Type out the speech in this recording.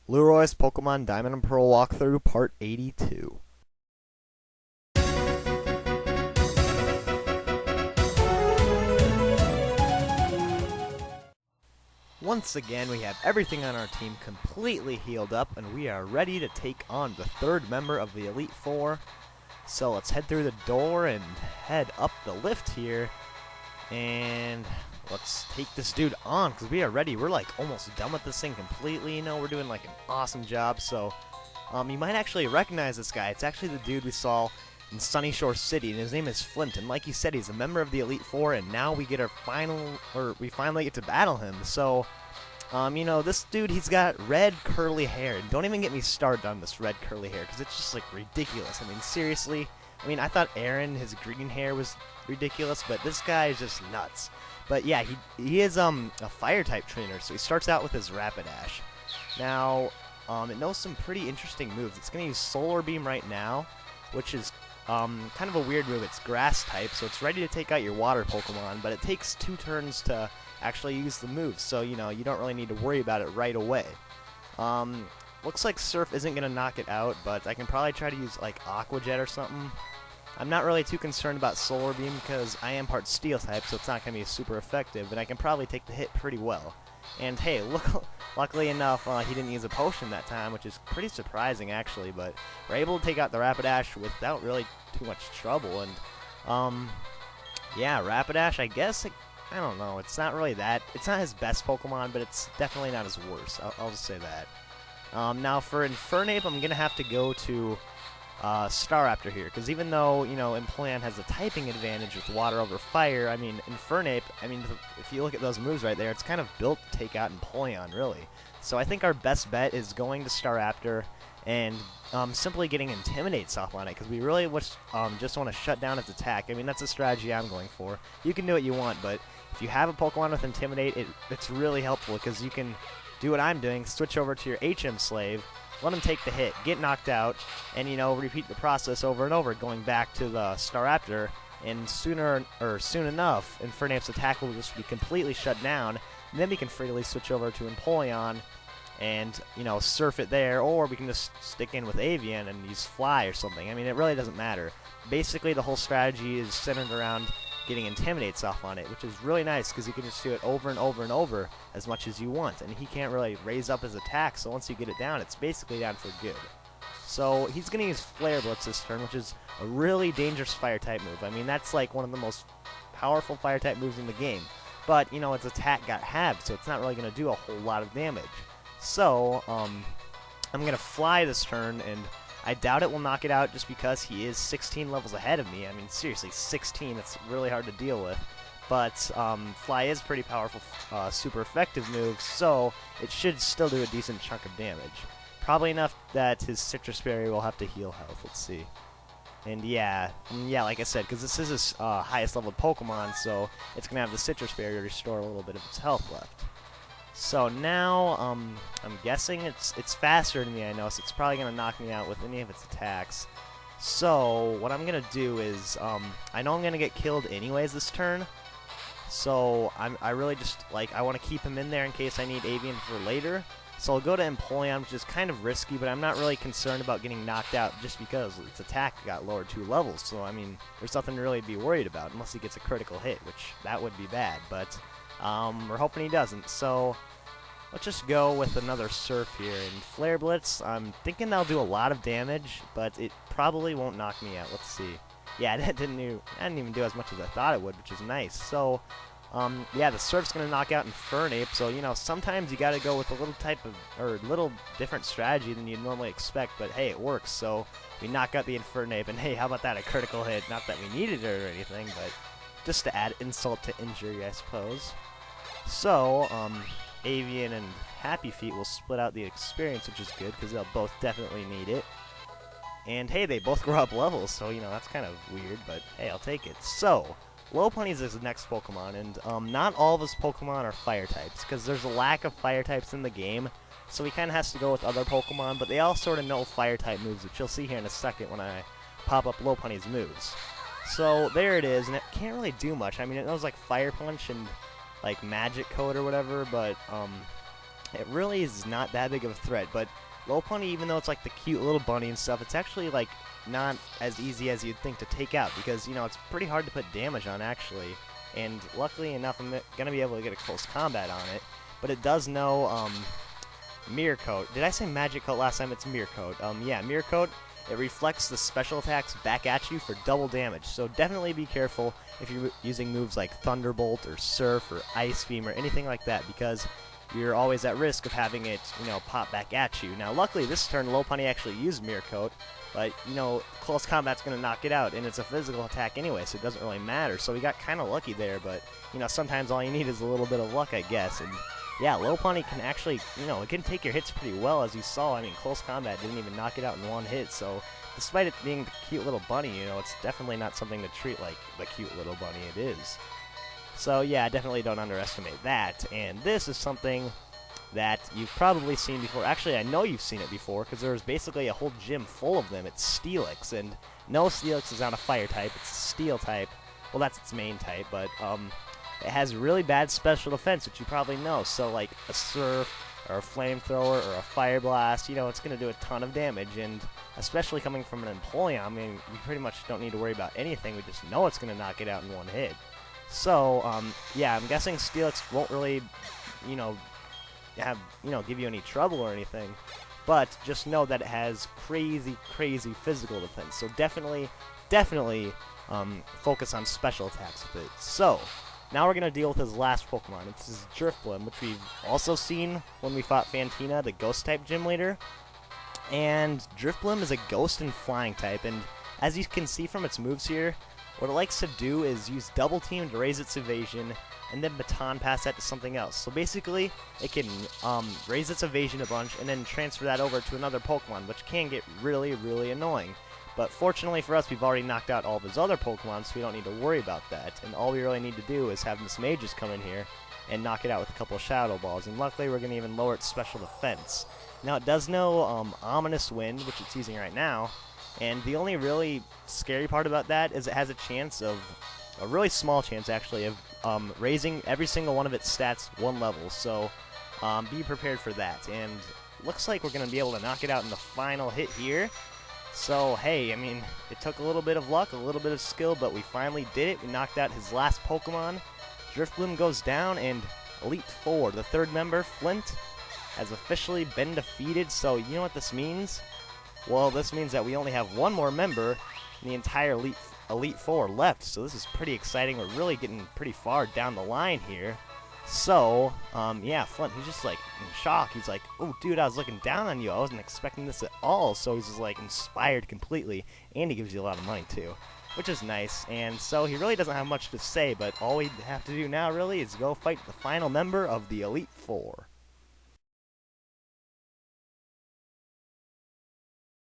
Lueroi's Pokemon Diamond and Pearl walkthrough, part 82. Once again, we have everything on our team completely healed up, and we are ready to take on the third member of the Elite Four. So let's head through the door and head up the lift here, and let's take this dude on, because we are ready. We're like almost done with this thing completely, you know, we're doing like an awesome job. So you might actually recognize this guy. It's actually the dude we saw in Sunny Shore City, and his name is Flint, and like you said, he's a member of the Elite Four, and now we get our we finally get to battle him. So you know, this dude, he's got red curly hair, and don't even get me started on this red curly hair, because it's just like ridiculous. I mean, seriously, I thought Aaron, his green hair was ridiculous, but this guy is just nuts. But yeah, he is a fire type trainer, so he starts out with his Rapidash. Now it knows some pretty interesting moves. It's going to use Solar Beam right now, which is kind of a weird move. It's grass type, so it's ready to take out your water Pokemon, but it takes 2 turns to actually use the move, so you know, you don't really need to worry about it right away. Looks like Surf isn't going to knock it out, but I can probably try to use like Aqua Jet or something. I'm not really too concerned about Solar Beam because I am part Steel type, so it's not going to be super effective, and I can probably take the hit pretty well. And hey, luckily enough, he didn't use a potion that time, which is pretty surprising actually, but we're able to take out the Rapidash without really too much trouble. And yeah, Rapidash, I guess, I don't know, it's not really that, it's not his best Pokemon, but it's definitely not his worst, I'll just say that. Now for Infernape, I'm going to have to go to Staraptor here, because even though, you know, Empoleon has a typing advantage with water over fire, I mean, Infernape, if you look at those moves right there, it's kind of built to take out Empoleon, really. So I think our best bet is going to Staraptor and simply getting Intimidates off on it, because we really just want to shut down its attack. I mean, that's a strategy I'm going for. You can do what you want, but if you have a Pokemon with Intimidate, it's really helpful, because you can do what I'm doing, switch over to your HM Slave, let him take the hit, get knocked out, and, you know, repeat the process over and over, going back to the Staraptor, and soon enough, Infernape's attack will just be completely shut down, and then we can freely switch over to Empoleon and, you know, surf it there, or we can just stick in with Avian and use Fly or something. I mean, it really doesn't matter. Basically, the whole strategy is centered around getting Intimidates off on it, which is really nice because you can just do it over and over and over as much as you want, and he can't really raise up his attack, so once you get it down, it's basically down for good. So he's going to use Flare Blitz this turn, which is a really dangerous fire-type move. I mean, that's like one of the most powerful fire-type moves in the game, but, you know, its attack got halved, so it's not really going to do a whole lot of damage. So, I'm going to Fly this turn, and I doubt it will knock it out just because he is 16 levels ahead of me. I mean, seriously, 16, it's really hard to deal with. But Fly is pretty powerful, super effective move, so it should still do a decent chunk of damage. Probably enough that his Citrus Berry will have to heal health. Let's see. And yeah, like I said, because this is his highest level Pokemon, so it's going to have the Citrus Berry to restore a little bit of its health left. So now, I'm guessing it's faster than me, I know, so it's probably going to knock me out with any of its attacks. So, what I'm going to do is, I know I'm going to get killed anyways this turn, so I really just, like, I want to keep him in there in case I need Avian for later. So I'll go to Empoleon, which is kind of risky, but I'm not really concerned about getting knocked out just because its attack got lowered 2 levels. So, I mean, there's nothing to really be worried about unless he gets a critical hit, which that would be bad, but we're hoping he doesn't. So let's just go with another Surf here. And Flare Blitz, I'm thinking that'll do a lot of damage, but it probably won't knock me out. Let's see. Yeah, I didn't even do as much as I thought it would, which is nice. So, yeah, the Surf's going to knock out Infernape, so, you know, sometimes you got to go with a little different strategy than you'd normally expect, but hey, it works. So we knock out the Infernape, and hey, how about that, a critical hit? Not that we needed it or anything, but just to add insult to injury, I suppose. So, Avian and Happy Feet will split out the experience, which is good, because they'll both definitely need it. And hey, they both grow up levels, so, you know, that's kind of weird, but hey, I'll take it. So, Lopunny is his next Pokemon, and not all of his Pokemon are fire types, because there's a lack of fire types in the game, so he kind of has to go with other Pokemon, but they all sort of know fire type moves, which you'll see here in a second when I pop up Lopunny's moves. So, there it is, and it can't really do much. I mean, it knows, like, Fire Punch and, like, Magic Coat or whatever, but, it really is not that big of a threat. But Lopunny, even though it's like the cute little bunny and stuff, it's actually like not as easy as you'd think to take out, because you know it's pretty hard to put damage on actually. And luckily enough, I'm gonna be able to get a close combat on it. But it does know Mirror Coat. Did I say Magic Coat last time? It's Mirror Coat. Yeah, Mirror Coat. It reflects the special attacks back at you for double damage. So definitely be careful if you're using moves like Thunderbolt or Surf or Ice Beam or anything like that, because you're always at risk of having it, you know, pop back at you. Now, luckily this turn Lopunny actually used Mirror Coat, but you know, close combat's gonna knock it out, and it's a physical attack anyway, so it doesn't really matter. So we got kind of lucky there, but you know, sometimes all you need is a little bit of luck, I guess. And yeah, Lopunny can actually, you know, it can take your hits pretty well, as you saw. I mean, close combat didn't even knock it out in one hit, so despite it being the cute little bunny, you know, it's definitely not something to treat like the cute little bunny it is. So yeah, definitely don't underestimate that. And this is something that you've probably seen before. Actually, I know you've seen it before, because there's basically a whole gym full of them. It's Steelix, and no, Steelix is not a fire type, it's a steel type. Well, that's its main type, but it has really bad special defense, which you probably know. So like a Surf or a Flamethrower or a Fire Blast, you know, it's going to do a ton of damage. And especially coming from an Empoleon, I mean, we pretty much don't need to worry about anything. We just know it's going to knock it out in one hit. So yeah, I'm guessing Steelix won't really, you know, give you any trouble or anything. But just know that it has crazy physical defense. So definitely focus on special attacks with it. So now we're going to deal with his last Pokemon. It's his Drifblim, which we've also seen when we fought Fantina, the Ghost-type gym leader. And Drifblim is a Ghost and Flying type, and as you can see from its moves here, what it likes to do is use Double Team to raise its evasion, and then Baton Pass that to something else. So basically, it can raise its evasion a bunch, and then transfer that over to another Pokemon, which can get really annoying. But fortunately for us, we've already knocked out all of his other Pokemon, so we don't need to worry about that. And all we really need to do is have Miss Mages come in here and knock it out with a couple of Shadow Balls. And luckily, we're going to even lower its special defense. Now, it does know Ominous Wind, which it's using right now. And the only really scary part about that is it has a chance of, a really small chance actually, of raising every single one of its stats one level. So be prepared for that. And looks like we're going to be able to knock it out in the final hit here. So, hey, I mean, it took a little bit of luck, a little bit of skill, but we finally did it. We knocked out his last Pokemon. Drifblim goes down, and Elite Four, the third member, Flint, has officially been defeated. So, you know what this means? Well, this means that we only have one more member in the entire Elite Four left. So this is pretty exciting. We're really getting pretty far down the line here. So, yeah, Flint, he's just like in shock. He's like, oh, dude, I was looking down on you. I wasn't expecting this at all. So he's just like inspired completely. And he gives you a lot of money too, which is nice. And so he really doesn't have much to say, but all we have to do now really is go fight the final member of the Elite Four.